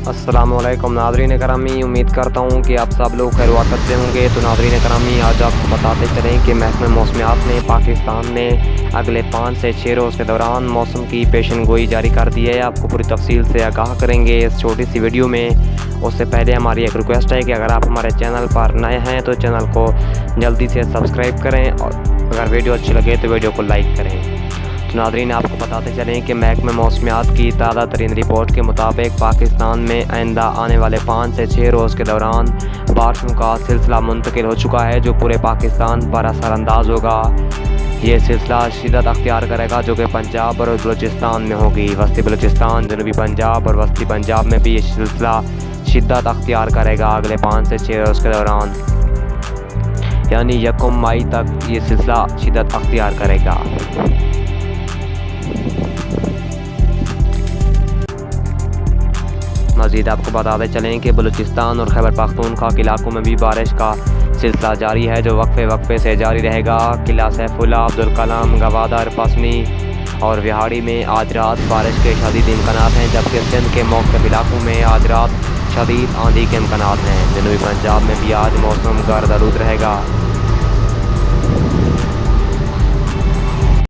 अस्सलामुअलैकुम नाज़रीन करामी, उम्मीद करता हूँ कि आप सब लोग खैर वाक़त से होंगे। तो नाज़रीन करामी, आज आपको बताते चलें कि महकमा मौसमियात ने पाकिस्तान में अगले 5 से 6 रोज़ के दौरान मौसम की पेशन गोई जारी कर दी है। आपको पूरी तफसील से आगाह करेंगे इस छोटी सी वीडियो में। उससे पहले हमारी एक रिक्वेस्ट है कि अगर आप हमारे चैनल पर नए हैं तो चैनल को जल्दी से सब्सक्राइब करें और अगर वीडियो अच्छी लगे तो वीडियो को लाइक करें। तो नाज़रीन, आपको बताते चलें कि महकमा मौसमियात की ताज़ा तरीन रिपोर्ट के मुताबिक पाकिस्तान में आइंदा आने वाले 5 से 6 रोज़ के दौरान बारिशों का सिलसिला मुंतकिल हो चुका है, जो पूरे पाकिस्तान पर असरअंदाज होगा। ये सिलसिला शिद्दत अख्तियार करेगा, जो कि पंजाब और बलूचिस्तान में होगी। वस्ती बलूचिस्तान, जनूबी पंजाब और वस्ती पंजाब में भी ये सिलसिला शिद्दत अख्तियार करेगा अगले 5 से 6 रोज़ के दौरान, यानी 1 मई तक ये सिलसिला शिद्दत अख्तियार करेगा। मज़ीद आपको बताते चलें कि बलूचिस्तान और खैबर पख्तूनख्वा के इलाकों में भी बारिश का सिलसिला जारी है, जो वक्फे वक्फे से जारी रहेगा। किला सैफुल्ला, अब्दुल कलाम, गवादर, पसनी और विहाड़ी में आज रात बारिश के शदीद इम्कानात हैं, जबकि सिंध के मुख्तलिफ इलाकों में आज रात शदीद आंधी के इम्कानात हैं। जनूबी पंजाब में भी आज मौसम गर्द आलूद रहेगा।